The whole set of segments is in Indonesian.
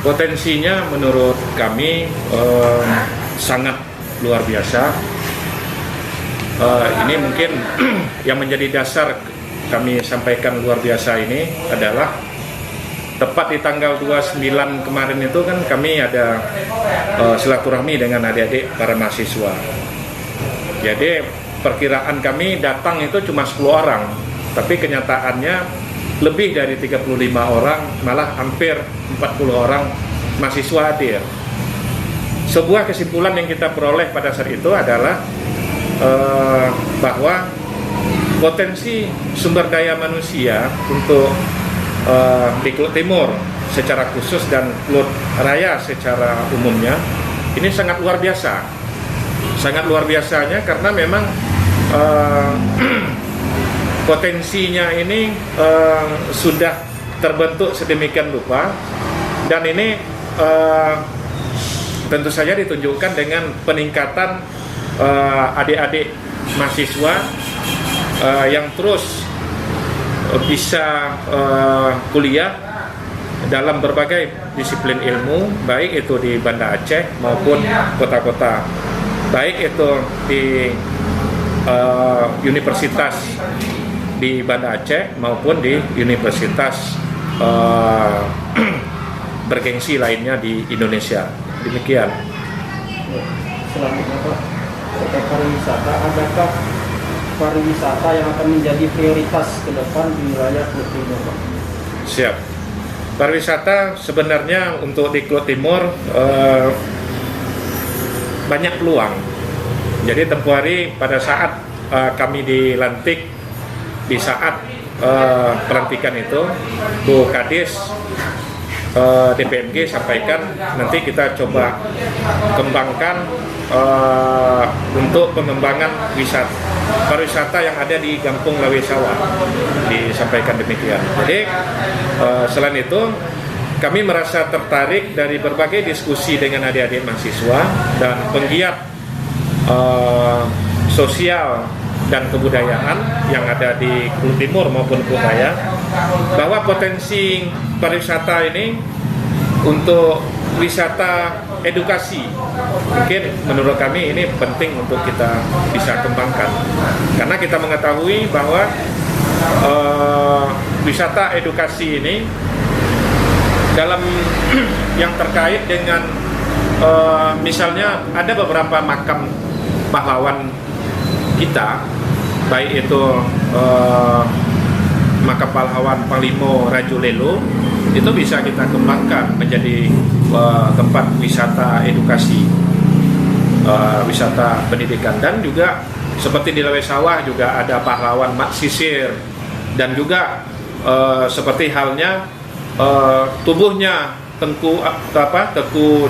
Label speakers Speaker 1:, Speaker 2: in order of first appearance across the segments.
Speaker 1: Potensinya menurut kami sangat luar biasa. Ini mungkin yang menjadi dasar kami sampaikan luar biasa ini adalah tepat di tanggal 29 kemarin itu kan kami ada silaturahmi dengan adik-adik para mahasiswa. Jadi perkiraan kami datang itu cuma 10 orang, tapi kenyataannya lebih dari 35 orang, malah hampir 40 orang mahasiswa hadir. Sebuah kesimpulan yang kita peroleh pada saat itu adalah bahwa potensi sumber daya manusia untuk di Kluk Timur secara khusus dan Kluk Raya secara umumnya ini sangat luar biasa. Sangat luar biasanya karena memang potensinya ini sudah terbentuk sedemikian rupa, dan ini tentu saja ditunjukkan dengan peningkatan adik-adik mahasiswa yang terus bisa kuliah dalam berbagai disiplin ilmu, baik itu di Banda Aceh maupun kota-kota, baik itu di universitas di Banda Aceh maupun di universitas bergengsi lainnya di Indonesia. Demikian.
Speaker 2: Selanjutnya Pak, terkait pariwisata, adakah pariwisata yang akan menjadi prioritas ke depan di wilayah Kluk Timur, Pak?
Speaker 1: Siap. Pariwisata sebenarnya untuk di Kluk Timur banyak peluang. Jadi tempoh hari pada saat kami dilantik, di saat pelantikan itu Bu Kadis DPMG sampaikan nanti kita coba kembangkan untuk pengembangan pariwisata yang ada di Kampung Lawe Sawah, disampaikan demikian. Jadi selain itu kami merasa tertarik dari berbagai diskusi dengan adik-adik mahasiswa dan penggiat sosial dan kebudayaan yang ada di Kluk Timur maupun Kluk Raya, bahwa potensi pariwisata ini untuk wisata edukasi mungkin menurut kami ini penting untuk kita bisa kembangkan, karena kita mengetahui bahwa wisata edukasi ini dalam yang terkait dengan misalnya ada beberapa makam pahlawan kita, baik itu makam pahlawan Panglima Rajulelo, itu bisa kita kembangkan menjadi tempat wisata edukasi, wisata pendidikan, dan juga seperti di Lawe Sawah juga ada pahlawan Mak Sisir, dan juga seperti halnya tubuhnya Tengku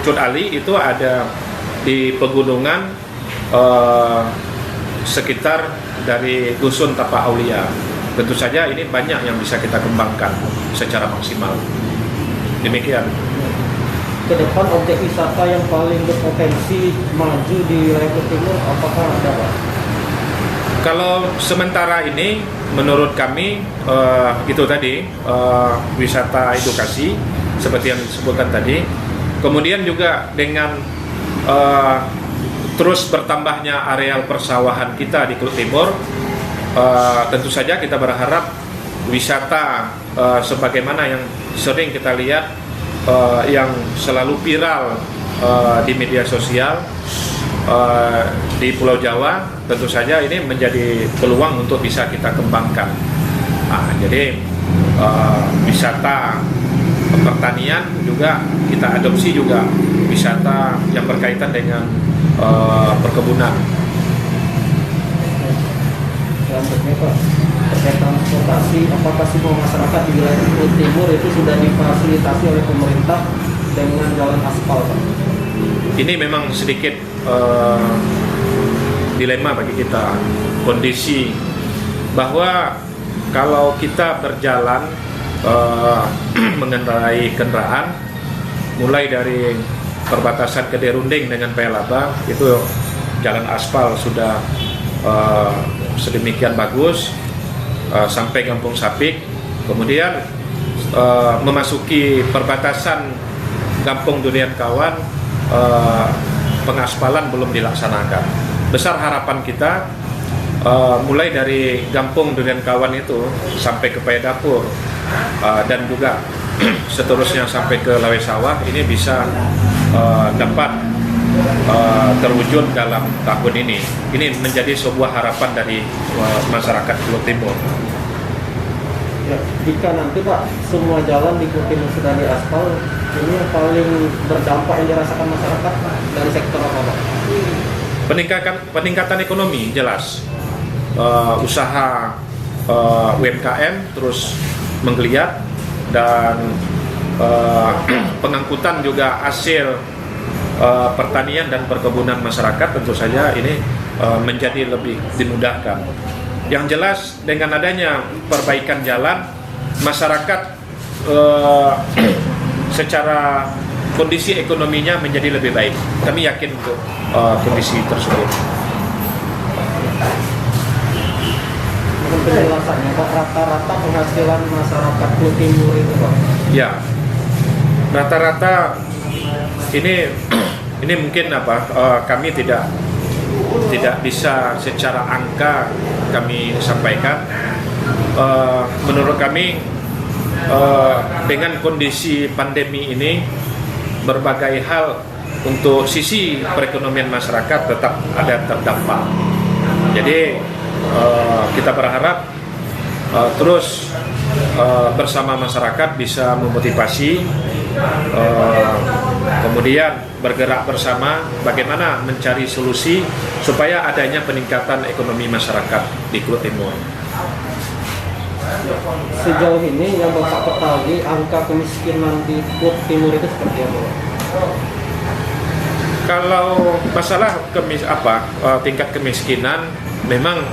Speaker 1: Cut Ali itu ada di pegunungan sekitar dari Dusun Tapak Aulia. Tentu saja ini banyak yang bisa kita kembangkan secara maksimal. Demikian.
Speaker 2: Ke depan objek wisata yang paling berpotensi maju di wilayah Kluk Timur apakah ada, Pak?
Speaker 1: Kalau sementara ini menurut kami itu tadi wisata edukasi seperti yang disebutkan tadi. Kemudian juga dengan terus bertambahnya areal persawahan kita di Kluk Timur, tentu saja kita berharap wisata sebagaimana yang sering kita lihat yang selalu viral di media sosial di Pulau Jawa, tentu saja ini menjadi peluang untuk bisa kita kembangkan. Jadi wisata pertanian juga kita adopsi, juga wisata yang berkaitan dengan perkebunan.
Speaker 2: Selanjutnya Pak, terkait transportasi, apakah semua masyarakat di wilayah Kluk Timur itu sudah difasilitasi oleh pemerintah dengan jalan aspal, Pak?
Speaker 1: Ini memang sedikit dilema bagi kita, kondisi bahwa kalau kita berjalan mengendarai kendaraan mulai dari perbatasan Kederunding dengan Pelaba, itu jalan aspal sudah sedemikian bagus sampai Kampung Sapik, kemudian memasuki perbatasan Kampung Durian Kawan pengaspalan belum dilaksanakan. Besar harapan kita mulai dari Kampung Durian Kawan itu sampai ke Payadapur dan juga seterusnya sampai ke Lawe Sawah ini bisa dapat terwujud dalam tahun ini. Ini menjadi sebuah harapan dari masyarakat Kulut Timur.
Speaker 2: Ya, jika nanti Pak semua jalan di Kulut Timur sudah diaspal, ini yang paling berdampak yang dirasakan masyarakat dari sektor apa Pak?
Speaker 1: Peningkatan ekonomi jelas. Usaha UMKM terus menggeliat dan pengangkutan juga hasil pertanian dan perkebunan masyarakat tentu saja ini menjadi lebih dimudahkan. Yang jelas dengan adanya perbaikan jalan, masyarakat secara kondisi ekonominya menjadi lebih baik. Kami yakin untuk kondisi tersebut.
Speaker 2: Mungkin penjelasannya Pak, rata-rata penghasilan masyarakat Kulut Timur itu Pak?
Speaker 1: Ya, rata-rata ini mungkin kami tidak bisa secara angka kami sampaikan. Menurut kami dengan kondisi pandemi ini berbagai hal untuk sisi perekonomian masyarakat tetap ada terdampak. Jadi kita berharap terus bersama masyarakat bisa memotivasi, kemudian bergerak bersama bagaimana mencari solusi supaya adanya peningkatan ekonomi masyarakat di Kulut Timur.
Speaker 2: Sejauh ini yang Bapak ketahui angka kemiskinan di Kulut Timur itu seperti apa?
Speaker 1: Kalau masalah tingkat kemiskinan memang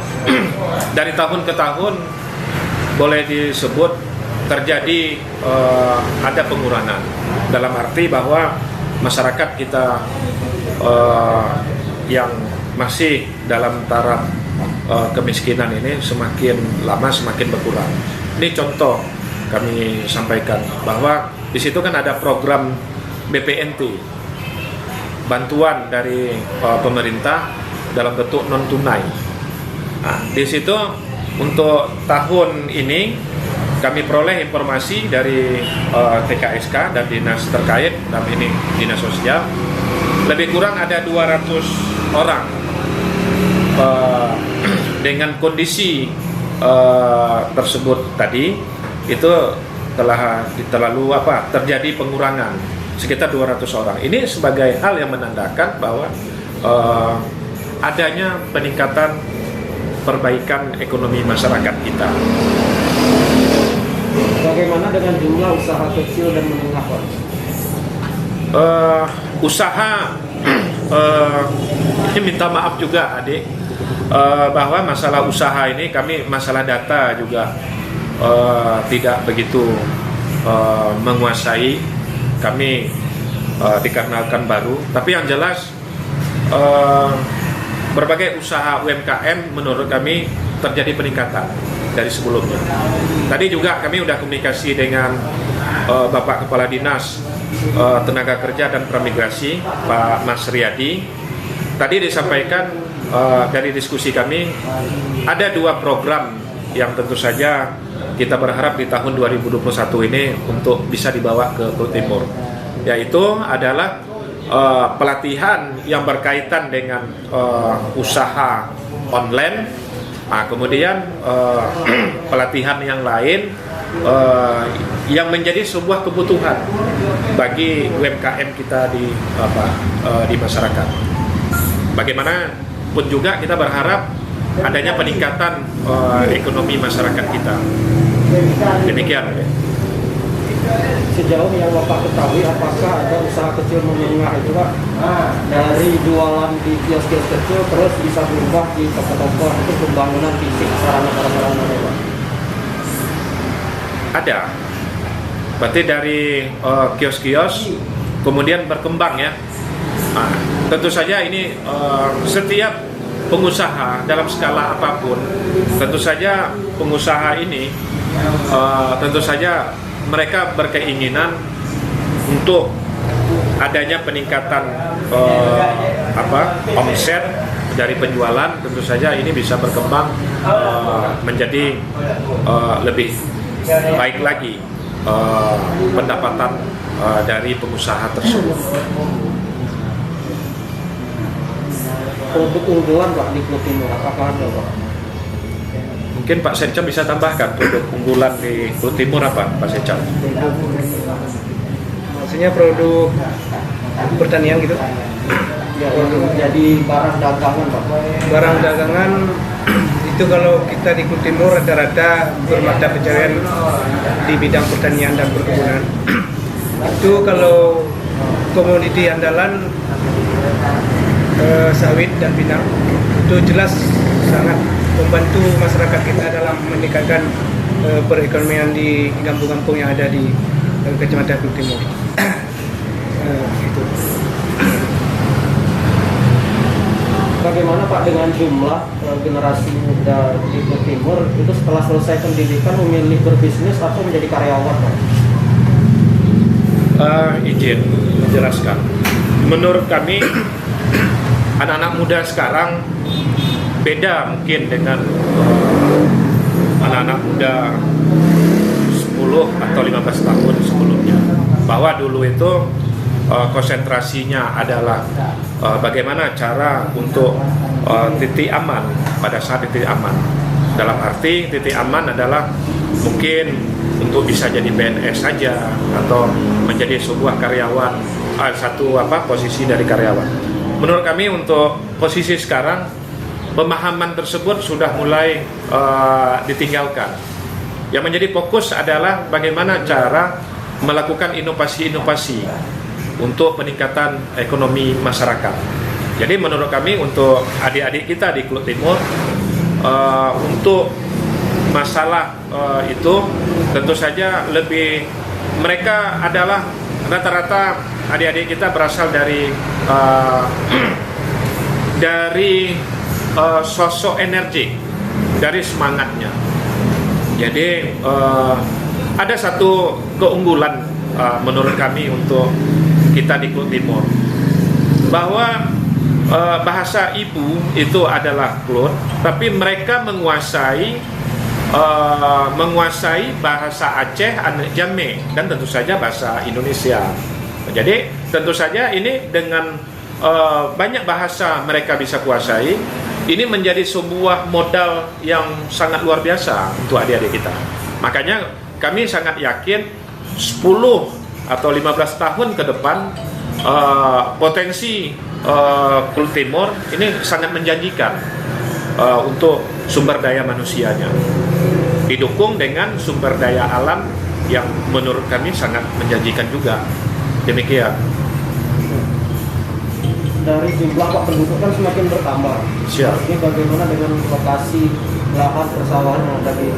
Speaker 1: dari tahun ke tahun boleh disebut terjadi ada pengurangan, dalam arti bahwa masyarakat kita yang masih dalam taraf kemiskinan ini semakin lama semakin berkurang. Ini contoh kami sampaikan bahwa di situ kan ada program BPNT, bantuan dari pemerintah dalam bentuk non tunai. Nah, di situ untuk tahun ini kami peroleh informasi dari TKSK dan dinas terkait, dalam ini dinas sosial, lebih kurang ada 200 orang dengan kondisi tersebut tadi itu terjadi pengurangan sekitar 200 orang. Ini sebagai hal yang menandakan bahwa adanya peningkatan perbaikan ekonomi masyarakat kita.
Speaker 2: Bagaimana dengan jumlah usaha kecil dan menengah Pak?
Speaker 1: Usaha ini minta maaf juga adik, bahwa masalah usaha ini kami masalah data juga tidak begitu menguasai. Kami dikarenakan baru, tapi yang jelas berbagai usaha UMKM menurut kami terjadi peningkatan dari sebelumnya. Tadi juga kami sudah komunikasi dengan Bapak Kepala Dinas Tenaga Kerja dan Transmigrasi, Pak Mas Riyadi. Tadi disampaikan dari diskusi kami ada 2 program yang tentu saja kita berharap di tahun 2021 ini untuk bisa dibawa ke Kulut Timur, yaitu adalah pelatihan yang berkaitan dengan usaha online, kemudian pelatihan yang lain yang menjadi sebuah kebutuhan bagi UMKM kita di masyarakat. Bagaimanapun juga kita berharap adanya peningkatan ekonomi masyarakat kita. Demikian.
Speaker 2: Sejauh yang Bapak ketahui, apakah ada usaha kecil menengah itu Pak dari jualan di kios-kios kecil terus bisa berubah di toko-toko untuk pembangunan fisik sarana-sarana Pak?
Speaker 1: Ada. Berarti dari kios-kios kemudian berkembang ya. Tentu saja ini setiap pengusaha dalam skala apapun, tentu saja pengusaha ini tentu saja mereka berkeinginan untuk adanya peningkatan omset dari penjualan, tentu saja ini bisa berkembang menjadi lebih baik lagi pendapatan dari pengusaha tersebut.
Speaker 2: Produk unggulan Pak di Kulut Timur apakah ada Pak?
Speaker 1: Mungkin Pak Secam bisa tambahkan produk unggulan di Kulut Timur apa Pak Secam?
Speaker 3: Maksudnya produk pertanian gitu?
Speaker 2: Ya, untuk jadi barang dagangan Pak.
Speaker 3: Barang dagangan itu kalau kita di Kulut Timur rata-rata bermata pencarian di bidang pertanian dan perkebunan. Itu kalau komoditi andalan sawit dan pinang itu jelas sangat membantu masyarakat kita dalam meningkatkan perekonomian di kampung-kampung yang ada di Kecamatan Kulut Timur. Gitu.
Speaker 2: Bagaimana Pak dengan jumlah generasi muda di Kulut Timur itu setelah selesai pendidikan memilih berbisnis atau menjadi karyawan Pak?
Speaker 1: Izin menjelaskan. Menurut kami anak-anak muda sekarang beda mungkin dengan anak-anak muda 10 atau 15 tahun sebelumnya. Bahwa dulu itu konsentrasinya adalah bagaimana cara untuk titik aman pada saat titik aman. Dalam arti titik aman adalah mungkin untuk bisa jadi PNS saja atau menjadi sebuah karyawan, posisi dari karyawan. Menurut kami untuk posisi sekarang pemahaman tersebut sudah mulai ditinggalkan. Yang menjadi fokus adalah bagaimana cara melakukan inovasi-inovasi untuk peningkatan ekonomi masyarakat. Jadi menurut kami untuk adik-adik kita di Kulut Timur untuk masalah itu tentu saja lebih mereka adalah rata-rata adik-adik kita berasal dari sosok energi, dari semangatnya. Jadi ada satu keunggulan menurut kami untuk kita di Kulut Timur, bahwa bahasa ibu itu adalah Kulut, tapi mereka menguasai bahasa Aceh, Jame, dan tentu saja bahasa Indonesia. Jadi tentu saja ini dengan banyak bahasa mereka bisa kuasai, ini menjadi sebuah modal yang sangat luar biasa untuk adik-adik kita. Makanya kami sangat yakin 10 atau 15 tahun ke depan potensi Kulut Timur ini sangat menjanjikan untuk sumber daya manusianya, didukung dengan sumber daya alam yang menurut kami sangat menjanjikan juga. Demikian.
Speaker 2: Dari jumlah Pak penduduk kan semakin bertambah.
Speaker 1: Siap.
Speaker 2: Ini bagaimana dengan lokasi lahan persawahan yang ada di?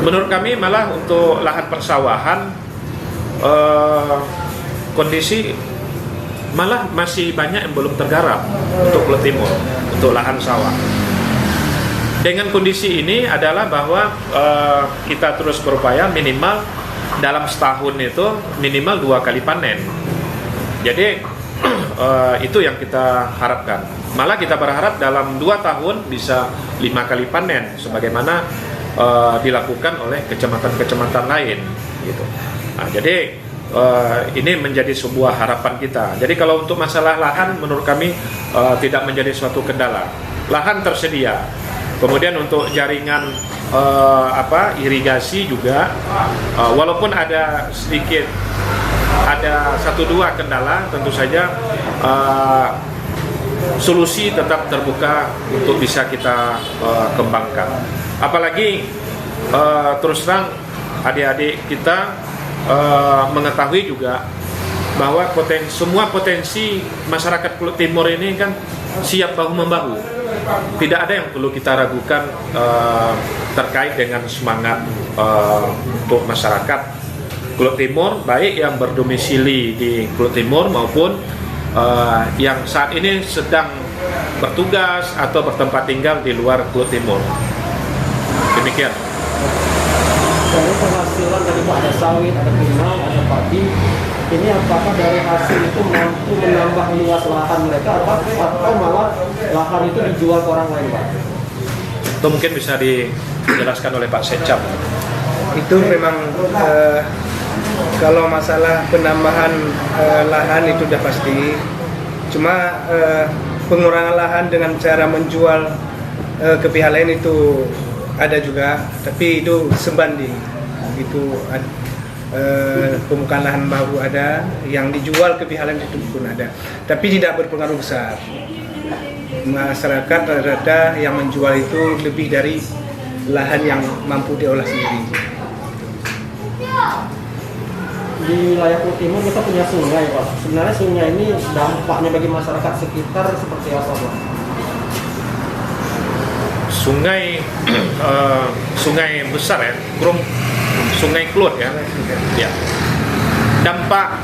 Speaker 1: Menurut kami malah untuk lahan persawahan kondisi malah masih banyak yang belum tergarap untuk Kulut Timur, untuk lahan sawah. Dengan kondisi ini adalah bahwa kita terus berupaya minimal dalam setahun itu minimal 2 kali panen. Jadi itu yang kita harapkan. Malah kita berharap dalam 2 tahun bisa 5 kali panen, sebagaimana dilakukan oleh kecamatan-kecamatan lain, gitu. Nah, jadi ini menjadi sebuah harapan kita. Jadi kalau untuk masalah lahan, menurut kami tidak menjadi suatu kendala. Lahan tersedia. Kemudian untuk jaringan irigasi juga, walaupun ada sedikit, ada 1-2 kendala, tentu saja solusi tetap terbuka untuk bisa kita kembangkan. Apalagi terus terang adik-adik kita mengetahui juga bahwa semua potensi masyarakat Kulut Timur ini kan siap bahu-membahu. Tidak ada yang perlu kita ragukan terkait dengan semangat untuk masyarakat Kulut Timur, baik yang berdomisili di Kulut Timur maupun yang saat ini sedang bertugas atau bertempat tinggal di luar Kulut Timur. Demikian.
Speaker 2: dari penghasilan dari Pak ada sawit, ada pinang, ada padi. Ini apakah dari hasil itu mampu menambah luas lahan mereka atau malah lahan itu dijual ke orang lain, Pak?
Speaker 1: Itu mungkin bisa dijelaskan oleh Pak Secap.
Speaker 3: Itu memang kalau masalah penambahan lahan itu sudah pasti. Cuma pengurangan lahan dengan cara menjual ke pihak lain itu ada juga, tapi itu sebanding. Itu pembukaan lahan baru ada, yang dijual ke pihak lain itu pun ada, tapi tidak berpengaruh besar. Masyarakat rata-rata yang menjual itu lebih dari lahan yang mampu diolah sendiri.
Speaker 2: Di wilayah Kulit Timur kita punya sungai, Pak. Sebenarnya sungai ini dampaknya bagi masyarakat sekitar seperti apa, Pak?
Speaker 1: Sungai sungai besar ya, Sungai Kluwut ya. Ya. Dampak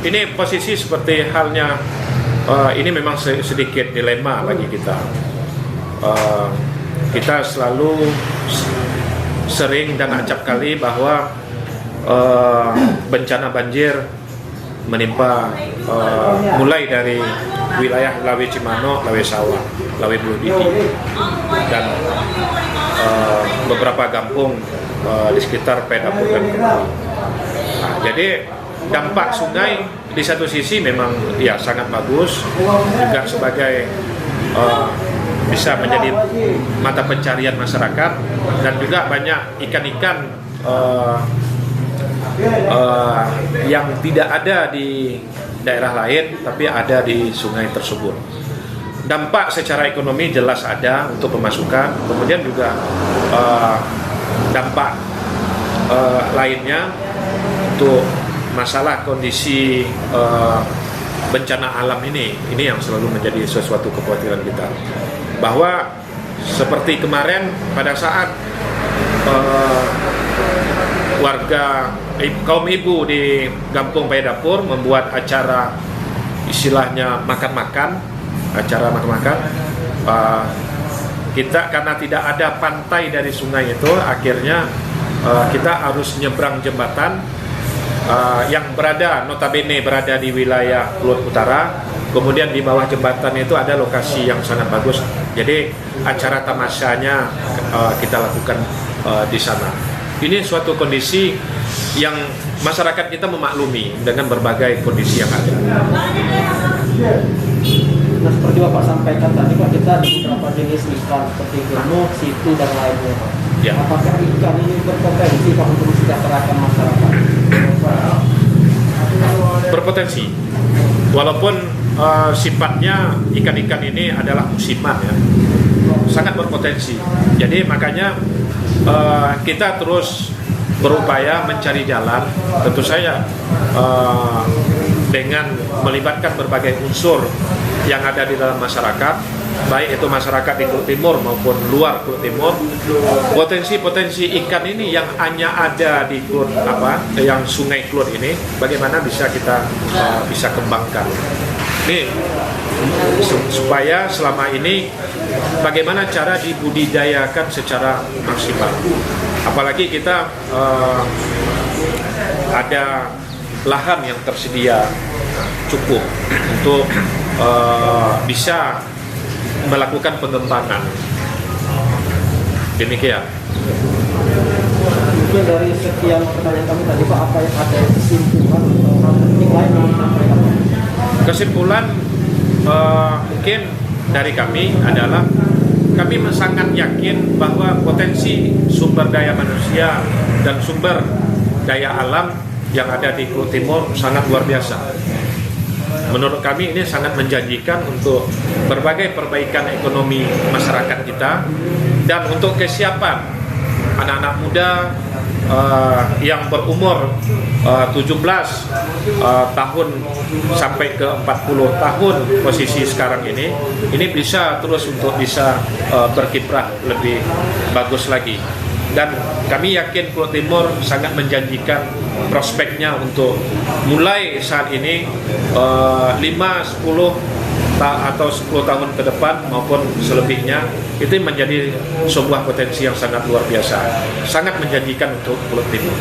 Speaker 1: ini posisi seperti halnya ini memang sedikit dilema bagi kita. Kita selalu sering dan acap kali bahwa bencana banjir menimpa mulai dari wilayah Lawe Cimano, Lawe Sawah, Lawe Bludidi, dan beberapa kampung di sekitar Pedapur dan Kemang. Nah, jadi dampak sungai di satu sisi memang ya sangat bagus, juga sebagai bisa menjadi mata pencarian masyarakat, dan juga banyak ikan-ikan yang tidak ada di daerah lain tapi ada di sungai tersebut. Dampak secara ekonomi jelas ada untuk pemasukan, kemudian juga dampak lainnya untuk masalah kondisi bencana alam ini yang selalu menjadi sesuatu kekhawatiran kita, bahwa seperti kemarin pada saat warga kaum ibu di Kampung Pedapur membuat acara istilahnya acara makan-makan, kita karena tidak ada pantai dari sungai itu, akhirnya kita harus nyebrang jembatan yang notabene berada di wilayah Kluwut Utara. Kemudian di bawah jembatan itu ada lokasi yang sangat bagus, jadi acara tamasyanya kita lakukan di sana. Ini suatu kondisi yang masyarakat kita memaklumi dengan berbagai kondisi yang ada.
Speaker 2: Nah, seperti Bapak sampaikan tadi, Pak, kita ada beberapa jenis ikan seperti gemuk, situ, dan lainnya, Pak.
Speaker 1: Ya.
Speaker 2: Apakah ikan ini berpotensi, Pak, untuk mensejahterakan masyarakat?
Speaker 1: Berpotensi, walaupun sifatnya ikan-ikan ini adalah musiman ya, sangat berpotensi. Jadi makanya kita terus berupaya mencari jalan, tentu saja dengan melibatkan berbagai unsur yang ada di dalam masyarakat, baik itu masyarakat di Kulit Timur maupun luar Kulit Timur. Potensi-potensi ikan ini yang hanya ada di yang Sungai Kluwut ini, bagaimana bisa kita bisa kembangkan. Ini supaya selama ini bagaimana cara dibudidayakan secara maksimal. Apalagi kita ada lahan yang tersedia cukup untuk bisa melakukan pengembangan. Demikian.
Speaker 2: Mungkin dari sekian pertanyaan kami tadi, Pak, apa yang ada kesimpulan atau hal penting lain yang disampaikan?
Speaker 1: Kesimpulan mungkin dari kami adalah kami sangat yakin bahwa potensi sumber daya manusia dan sumber daya alam yang ada di Kulit Timur sangat luar biasa. Menurut kami ini sangat menjanjikan untuk berbagai perbaikan ekonomi masyarakat kita, dan untuk kesiapan anak-anak muda yang berumur 17 tahun sampai ke 40 tahun posisi sekarang ini bisa terus untuk bisa berkiprah lebih bagus lagi. Dan kami yakin Kulit Timur sangat menjanjikan prospeknya untuk mulai saat ini 5-10 atau 10 tahun ke depan maupun selebihnya, itu menjadi sebuah potensi yang sangat luar biasa, sangat menjanjikan untuk Pulau Timur.